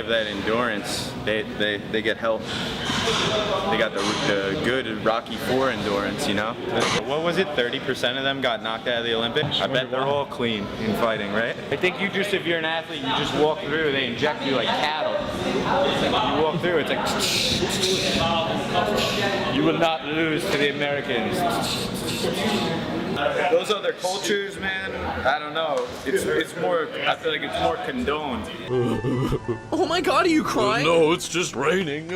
have that endurance, they get help. They got the good Rocky IV endurance, you know? What was it, 30% of them got knocked out of the Olympics? I bet they're all clean in fighting, right? I think you just, if you're an athlete, you just walk through, they inject you like cattle. You walk through, it's like, you will not lose to the Americans. Those other cultures, man, I don't know. It's more, I feel like it's more condoned. Oh my God, are you crying? No, it's just raining.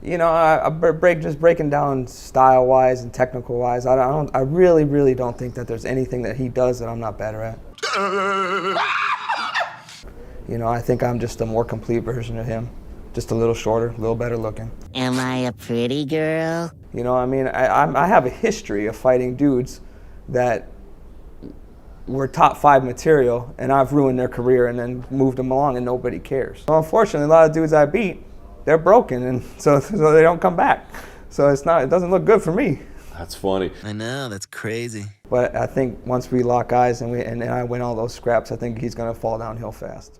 You know, just breaking down style-wise and technical-wise, I really don't think that there's anything that he does that I'm not better at. You know, I think I'm just a more complete version of him. Just a little shorter, a little better looking. Am I a pretty girl? You know, I mean, I have a history of fighting dudes that were top 5 material, and I've ruined their career and then moved them along, and nobody cares. Well, unfortunately, a lot of dudes I beat, they're broken, and so they don't come back. So it doesn't look good for me. That's funny. I know, that's crazy. But I think once we lock eyes and I win all those scraps, I think he's gonna fall downhill fast.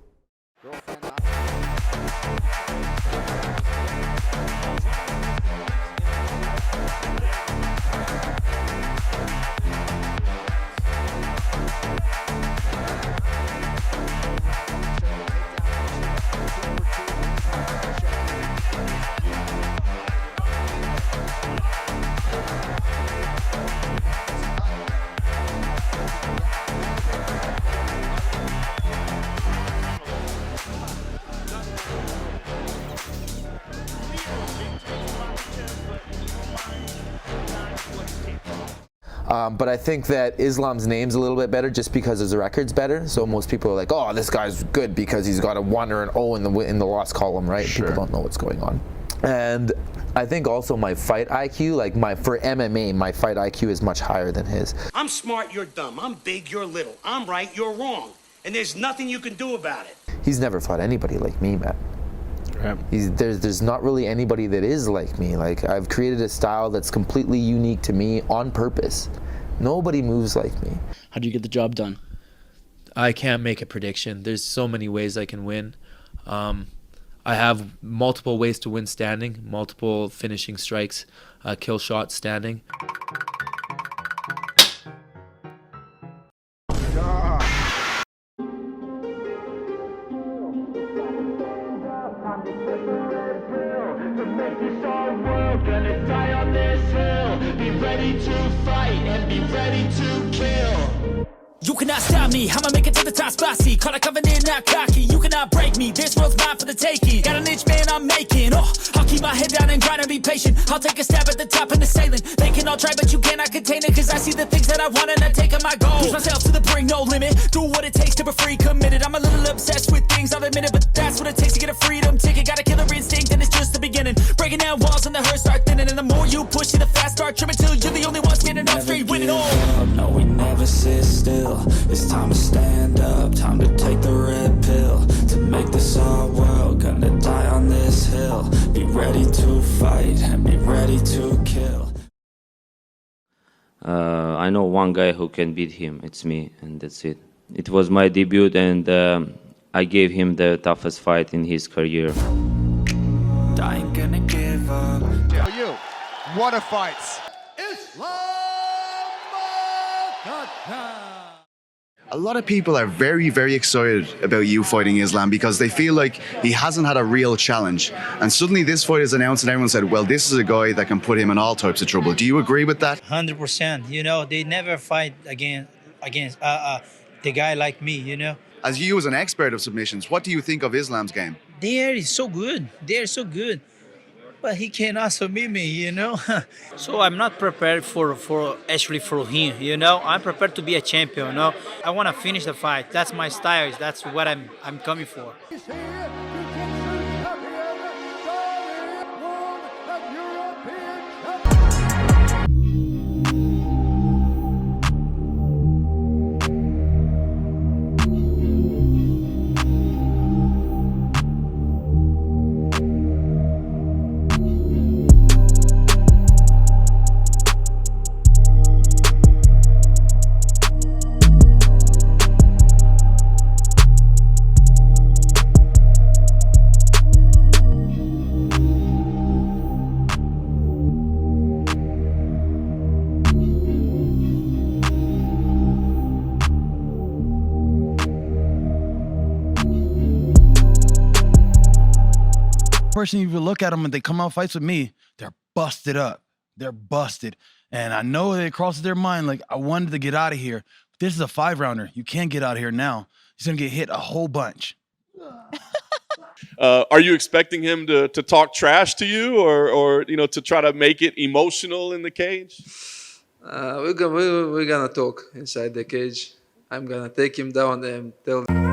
But I think that Islam's name's a little bit better just because his record's better. So most people are like, oh, this guy's good because he's got a 1 or an O in the loss column, right? Sure. People don't know what's going on. And I think also my fight IQ, like for MMA, my fight IQ is much higher than his. I'm smart, you're dumb. I'm big, you're little. I'm right, you're wrong. And there's nothing you can do about it. He's never fought anybody like me, man. Right. There's not really anybody that is like me. Like, I've created a style that's completely unique to me on purpose. Nobody moves like me. How do you get the job done? I can't make a prediction. There's so many ways I can win. I have multiple ways to win standing, multiple finishing strikes, kill shots standing. You cannot stop me, I'ma make it to the top spicy. Call it covenant, not cocky. You cannot break me, this world's mine for the taking. Got an inch, man, I'm making. Oh, I'll keep my head down and grind and be patient. I'll take a stab at the top and the sailing. They can all try, but you cannot contain it. Cause I see the things that I want and I take on my goal. Push myself to the brink, no limit. Do what it takes to be free, committed. I'm a little obsessed with things, I'll admit it. But that's what it takes to get a freedom ticket. Got a killer instinct and it's just the beginning. Breaking down walls and the hurt start thinning. And the more you push it, the fast start trimming. Till you're the only one standing up straight, winning all. No, we never sit still. It's time to stand up, time to take the red pill. To make this our world, gonna die on this hill. Be ready to fight and be ready to kill. I know one guy who can beat him. It's me, and that's it. It was my debut, and I gave him the toughest fight in his career. I ain't gonna give up. For you, what a fight! Islam Makhachev. A lot of people are very, very excited about you fighting Islam because they feel like he hasn't had a real challenge. And suddenly this fight is announced and everyone said, well, this is a guy that can put him in all types of trouble. Do you agree with that? 100%. You know, they never fight against the guy like me, you know. As you as an expert of submissions, what do you think of Islam's game? They are so good. They are so good. But he cannot submit me, you know. So I'm not prepared for him, you know. I'm prepared to be a champion, you know. I want to finish the fight. That's my style. That's what I'm coming for. Person, if you look at them and they come out fights with me, they're busted up. They're busted. And I know that it crosses their mind, like, I wanted to get out of here. This is a 5-rounder. You can't get out of here now. He's going to get hit a whole bunch. Are you expecting him to talk trash to you or you know, to try to make it emotional in the cage? We're gonna talk inside the cage. I'm going to take him down and tell him.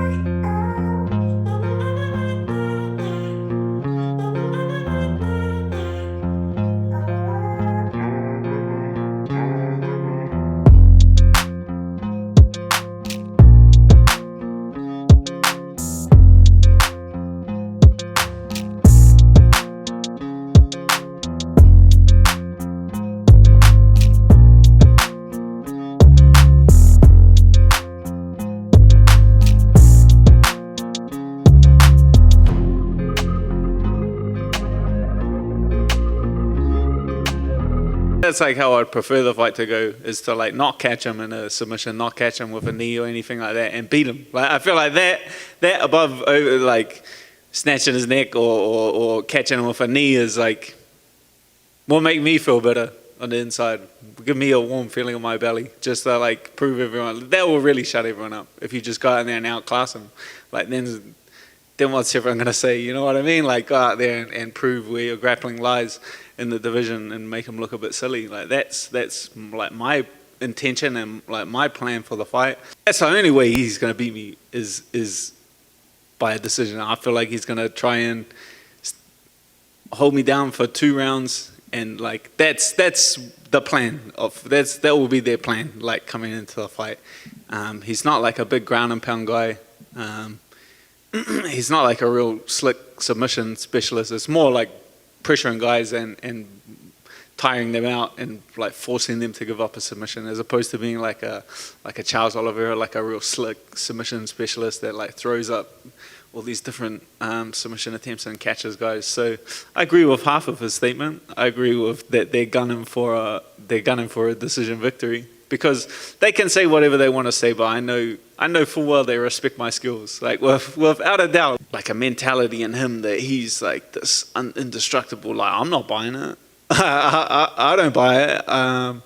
That's like how I'd prefer the fight to go, is to like not catch him in a submission, not catch him with a knee or anything like that, and beat him. Like I feel like that above like snatching his neck or catching him with a knee is like will make me feel better on the inside. Give me a warm feeling in my belly, just to like prove everyone. That will really shut everyone up if you just go out there and outclass them. Like then what's everyone gonna say? You know what I mean? Like go out there and prove where your grappling lies in the division and make him look a bit silly. Like that's like my intention and like my plan for the fight. That's the only way he's gonna beat me is by a decision. I feel like he's gonna try and hold me down for 2 rounds, and like that's the plan that will be their plan. Like coming into the fight, he's not like a big ground and pound guy. He's not like a real slick submission specialist. It's more like pressuring guys and tiring them out and like forcing them to give up a submission, as opposed to being like a Charles Oliveira, like a real slick submission specialist that like throws up all these different submission attempts and catches guys. So I agree with half of his statement. I agree with that they're gunning for a decision victory, because they can say whatever they want to say, but I know full well they respect my skills. Like without a doubt, like a mentality in him that he's like this indestructible. Like I'm not buying it. I don't buy it.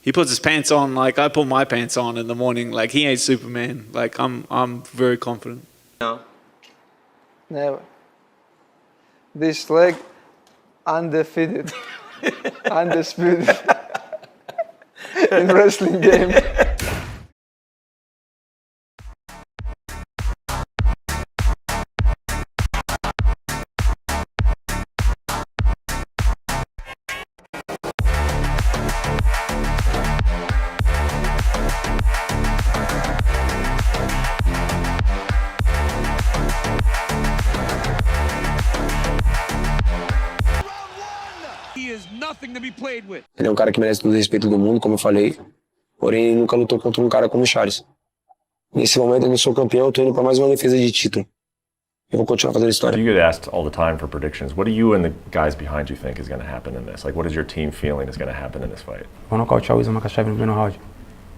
He puts his pants on like I put my pants on in the morning. Like he ain't Superman. Like I'm very confident. No. Never. This leg, undefeated, undisputed in wrestling game. Ele é um cara que merece todo o respeito do mundo, como eu falei, porém ele nunca lutou contra um cara como o Charles. Nesse momento eu não sou campeão, eu tô indo para mais uma defesa de título. Eu vou continuar fazendo história. You get asked all the time for predictions. What do you and the guys behind you think is going to happen in this? Like, what is your team feeling is going to happen in this fight? Vou nocautear o Islam Makhachev no primeiro round.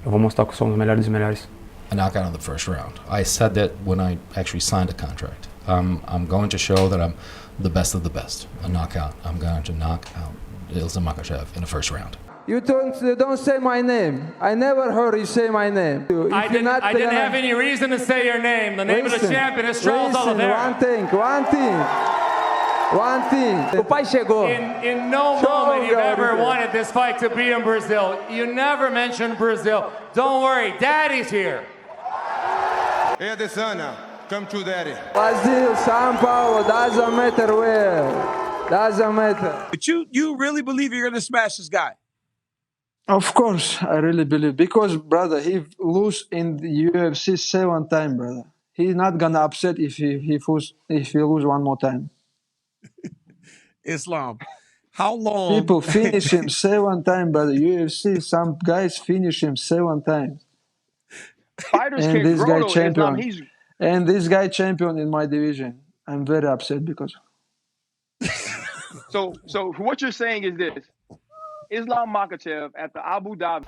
Eu vou mostrar que eu sou um dos melhores dos melhores. A knockout in the first round. I said that when I actually signed a contract. I'm going to show that I'm the best of the best. A knockout. I'm going to knock out Islam Makhachev in the first round. You don't say my name. I never heard you say my name. I didn't have any reason to say your name. The name of the champion is Charles Oliveira. One thing. O pai chegou. In no moment you've ever wanted this fight to be in Brazil. You never mentioned Brazil. Don't worry, Daddy's here. Hey, Adesanya, come to Daddy. Brazil, São Paulo, doesn't matter where. Doesn't matter. But you really believe you're going to smash this guy? Of course, I really believe. Because, brother, he lose in the UFC 7 times, brother. He's not gonna upset if he lose one more time. Islam, how long? People finish him 7 times, brother. UFC, some guys finish him 7 times. Fighters And can this grow, guy though, champion. Islam. And this guy champion in my division. I'm very upset because. So what you're saying is this: Islam Makhachev at the Abu Dhabi